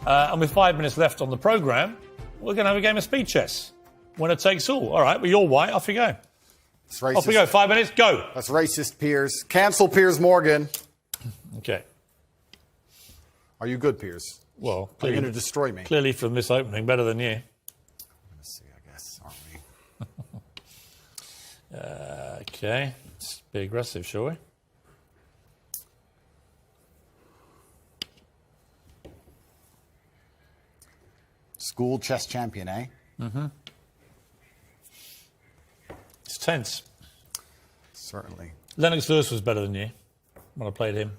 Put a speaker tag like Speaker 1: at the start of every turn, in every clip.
Speaker 1: And with 5 minutes left on the programme, we're going to have a game of speed chess. Winner takes all. All right, well, you're white. Off you go.
Speaker 2: That's racist.
Speaker 1: Off we go. 5 minutes, go.
Speaker 2: That's racist, Piers. Cancel Piers Morgan.
Speaker 1: Okay.
Speaker 2: Are you good, Piers?
Speaker 1: Well,
Speaker 2: are you going to destroy me?
Speaker 1: Clearly from this opening, better than you.
Speaker 2: Let's see, I guess, aren't we?
Speaker 1: Okay. Let's be aggressive, shall we?
Speaker 2: School chess champion, eh?
Speaker 1: Mm-hmm. It's tense.
Speaker 2: Certainly.
Speaker 1: Lennox Lewis was better than you when I played him.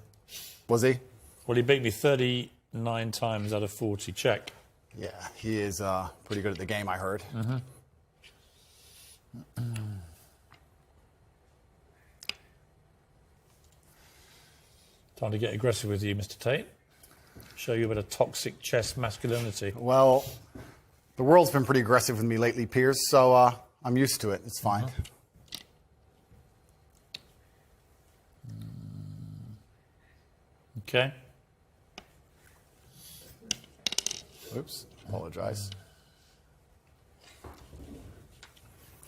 Speaker 2: Was he?
Speaker 1: Well, he beat me 39 times out of 40. Check.
Speaker 2: Yeah, he is pretty good at the game, I heard.
Speaker 1: Mm-hmm. Time to get aggressive with you, Mr. Tate. Show you a bit of toxic chess masculinity.
Speaker 2: Well, the world's been pretty aggressive with me lately, Piers, so I'm used to it. It's fine.
Speaker 1: Okay.
Speaker 2: Oops, apologize.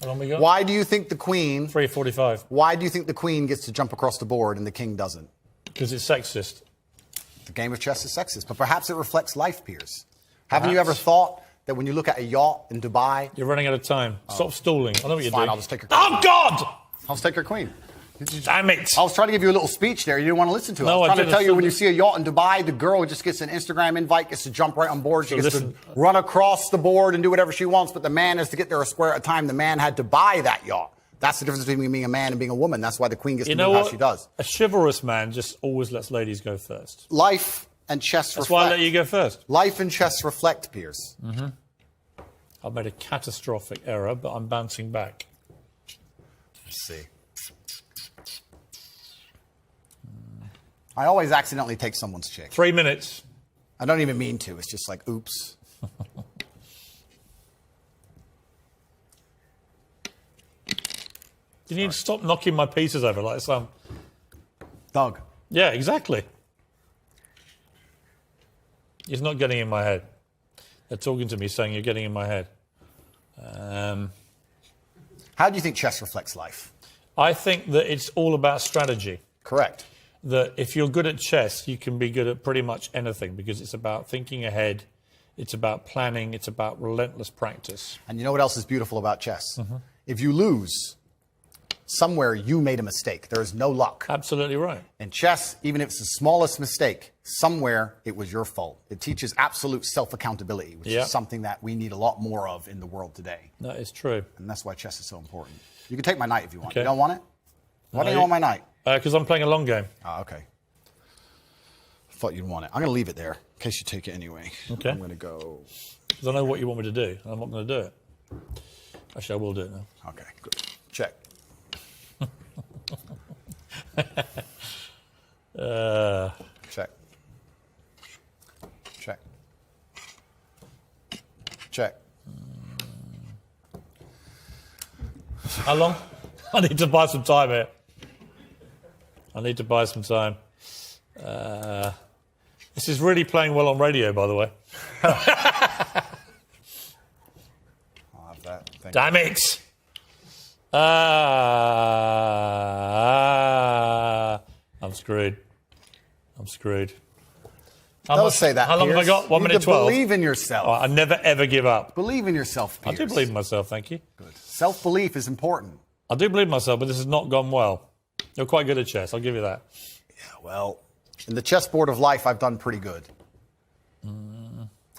Speaker 1: How long we got?
Speaker 2: Why do you think the Queen...
Speaker 1: 3:45.
Speaker 2: Why do you think the Queen gets to jump across the board and the King doesn't?
Speaker 1: Because it's sexist.
Speaker 2: The game of chess is sexist, but perhaps it reflects life, Piers. Haven't you ever thought that when you look at a yacht in Dubai...
Speaker 1: You're running out of time. Stop stalling. I know what you're doing.
Speaker 2: I'll just take your queen.
Speaker 1: Oh, God!
Speaker 2: I'll just take your queen.
Speaker 1: Damn it.
Speaker 2: I was trying to give you a little speech there. You didn't want to listen to it.
Speaker 1: No,
Speaker 2: I was trying to tell you when you
Speaker 1: didn't.
Speaker 2: see a yacht in Dubai, the girl just gets an Instagram invite, gets to jump right on board. She gets to run across the board and do whatever she wants, but the man has to get there a square at a time. The man had to buy that yacht. That's the difference between being a man and being a woman. That's why the Queen gets to do how she does.
Speaker 1: A chivalrous man just always lets ladies go first.
Speaker 2: Life and chess reflect.
Speaker 1: That's why I let you go first.
Speaker 2: Life and chess reflect, Piers.
Speaker 1: Mm-hmm. I've made a catastrophic error, but I'm bouncing back.
Speaker 2: Let's see. I always accidentally take someone's chick.
Speaker 1: 3 minutes.
Speaker 2: I don't even mean to. It's just like, oops.
Speaker 1: You need to stop knocking my pieces over like some...
Speaker 2: Doug.
Speaker 1: Yeah, exactly. He's not getting in my head. They're talking to me saying you're getting in my head.
Speaker 2: How do you think chess reflects life?
Speaker 1: I think that it's all about strategy.
Speaker 2: Correct.
Speaker 1: That if you're good at chess, you can be good at pretty much anything because it's about thinking ahead, it's about planning, it's about relentless practice.
Speaker 2: And you know what else is beautiful about chess?
Speaker 1: Mm-hmm.
Speaker 2: If you lose, somewhere you made a mistake. There is no luck.
Speaker 1: Absolutely right.
Speaker 2: In chess, even if it's the smallest mistake, somewhere it was your fault. It teaches absolute self-accountability, which is something that we need a lot more of in the world today.
Speaker 1: That is true.
Speaker 2: And that's why chess is so important. You can take my knight if you want.
Speaker 1: Okay.
Speaker 2: You don't want it? Why don't you want my knight?
Speaker 1: Because I'm playing a long game.
Speaker 2: Oh, okay. I thought you'd want it. I'm going to leave it there in case you take it anyway.
Speaker 1: Okay.
Speaker 2: I'm going to go...
Speaker 1: Because I know what you want me to do, and I'm not going to do it. Actually, I will do it now.
Speaker 2: Okay, good. Check. Check. Check. Check.
Speaker 1: How long? I need to buy some time here. I need to buy some time. This is really playing well on radio, by the way.
Speaker 2: I'll have that.
Speaker 1: Damn it! I'm screwed. I'm screwed.
Speaker 2: Don't say that,
Speaker 1: How long have I
Speaker 2: Piers.
Speaker 1: got? 1
Speaker 2: You
Speaker 1: minute
Speaker 2: need to
Speaker 1: 12.
Speaker 2: Believe in yourself.
Speaker 1: Oh, I never, ever give up.
Speaker 2: Believe in yourself, Piers.
Speaker 1: I do believe in myself, thank you.
Speaker 2: Good. Self-belief is important.
Speaker 1: I do believe in myself, but this has not gone well. You're quite good at chess, I'll give you that.
Speaker 2: Yeah, well, in the chessboard of life, I've done pretty good.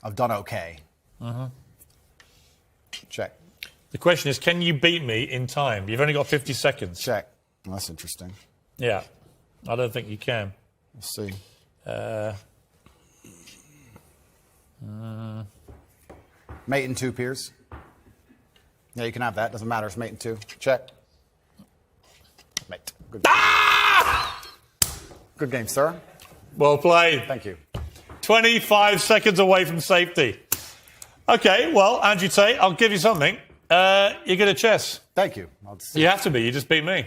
Speaker 2: I've done okay. Check.
Speaker 1: The question is, can you beat me in time? You've only got 50 seconds.
Speaker 2: Check. Well, that's interesting.
Speaker 1: Yeah. I don't think you can.
Speaker 2: Let's see. Mate in 2, Piers. Yeah, you can have that. Doesn't matter. It's mate in 2. Check. Mate. Good. Good game, sir.
Speaker 1: Well played.
Speaker 2: Thank you.
Speaker 1: 25 seconds away from safety. Okay, well, Andrew Tate, I'll give you something. You're good at chess.
Speaker 2: Thank you.
Speaker 1: You have to be. You just beat me.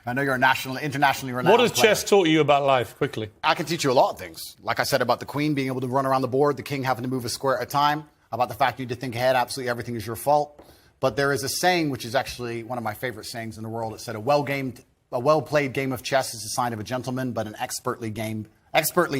Speaker 2: I know you're a internationally renowned
Speaker 1: What has
Speaker 2: player.
Speaker 1: chess taught you about life, quickly?
Speaker 2: I can teach you a lot of things. Like I said about the queen being able to run around the board, the king having to move a square at a time, about the fact you need to think ahead, absolutely everything is your fault. But there is a saying, which is actually one of my favorite sayings in the world. It said, a well-played game of chess is a sign of a gentleman, but an expertly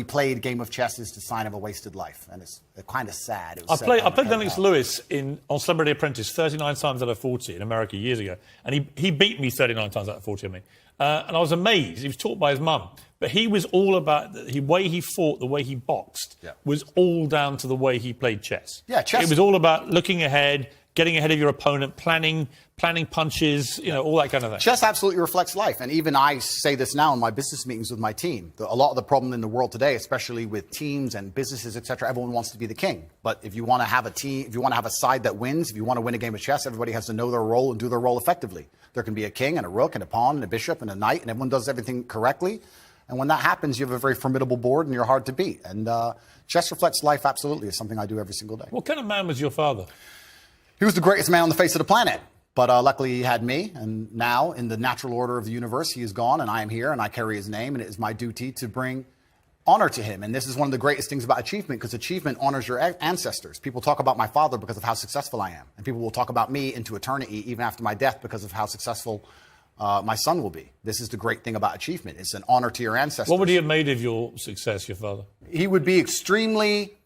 Speaker 2: played game of chess is the sign of a wasted life. And it's kind of sad.
Speaker 1: I played Lennox Lewis on Celebrity Apprentice 39 times out of 40 in America years ago. And he beat me 39 times out of 40, I mean. And I was amazed. He was taught by his mum. But he was all about the way he fought, the way he boxed, was all down to the way he played chess.
Speaker 2: Yeah, chess.
Speaker 1: It was all about looking ahead, getting ahead of your opponent, planning punches, all that kind of thing.
Speaker 2: Chess absolutely reflects life. And even I say this now in my business meetings with my team. A lot of the problem in the world today, especially with teams and businesses, et cetera, everyone wants to be the king. But if you want to have a team, if you want to have a side that wins, if you want to win a game of chess, everybody has to know their role and do their role effectively. There can be a king and a rook and a pawn and a bishop and a knight, and everyone does everything correctly. And when that happens, you have a very formidable board and you're hard to beat. And chess reflects life absolutely. It's something I do every single day.
Speaker 1: What kind of man was your father?
Speaker 2: He was the greatest man on the face of the planet. But luckily he had me, and now in the natural order of the universe, he is gone, and I am here, and I carry his name, and it is my duty to bring honor to him. And this is one of the greatest things about achievement, because achievement honors your ancestors. People talk about my father because of how successful I am, and people will talk about me into eternity, even after my death, because of how successful my son will be. This is the great thing about achievement. It's an honor to your ancestors.
Speaker 1: What would he have made of your success, your father?
Speaker 2: He would be extremely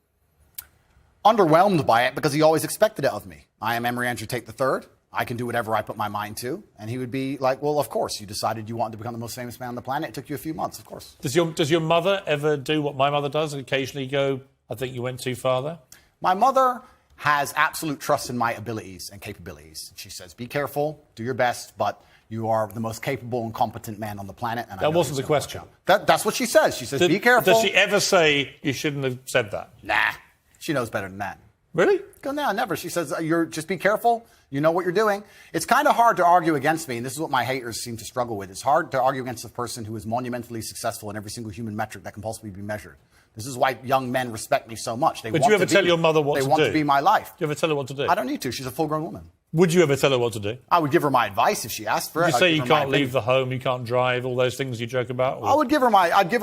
Speaker 2: underwhelmed by it, because he always expected it of me. I am Emory Andrew Tate III. I can do whatever I put my mind to. And he would be like, well, of course, you decided you wanted to become the most famous man on the planet. It took you a few months, of course.
Speaker 1: Does your mother ever do what my mother does and occasionally go, I think you went too far there?
Speaker 2: My mother has absolute trust in my abilities and capabilities. She says, be careful, do your best, but you are the most capable and competent man on the planet. And
Speaker 1: that wasn't the question.
Speaker 2: That's what she says. She says, be careful.
Speaker 1: Does she ever say you shouldn't have said that?
Speaker 2: Nah, she knows better than that.
Speaker 1: Really?
Speaker 2: No, never. She says, just be careful. You know what you're doing. It's kind of hard to argue against me, and this is what my haters seem to struggle with. It's hard to argue against a person who is monumentally successful in every single human metric that can possibly be measured. This is why young men respect me so much.
Speaker 1: Would you ever tell your mother what to do?
Speaker 2: They want to be my life.
Speaker 1: Do you ever tell her what to do?
Speaker 2: I don't need to. She's a full-grown woman.
Speaker 1: Would you ever tell her what to do?
Speaker 2: I would give her my advice if she asked for it.
Speaker 1: Would you say you can't leave the home, you can't drive, all those things you joke about? Or?
Speaker 2: I'd give her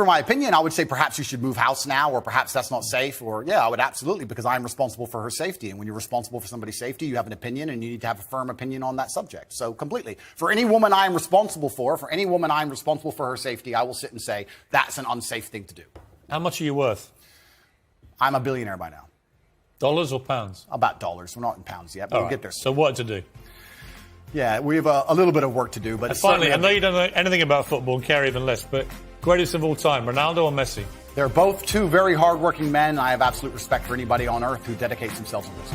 Speaker 2: my opinion. I would say perhaps you should move house now, or perhaps that's not safe. Or yeah, I would absolutely, because I'm responsible for her safety. And when you're responsible for somebody's safety, you have an opinion, and you need to have a firm opinion on that subject. So completely. For any woman I'm responsible for her safety, I will sit and say that's an unsafe thing to do.
Speaker 1: How much are you worth?
Speaker 2: I'm a billionaire by now.
Speaker 1: Dollars or pounds?
Speaker 2: About dollars. We're not in pounds yet, but we'll get there.
Speaker 1: So what to do?
Speaker 2: Yeah, we have a little bit of work to do. But
Speaker 1: finally, I know you don't know anything about football and care even less, but greatest of all time, Ronaldo or Messi?
Speaker 2: They're both two very hardworking men. I have absolute respect for anybody on earth who dedicates themselves to this.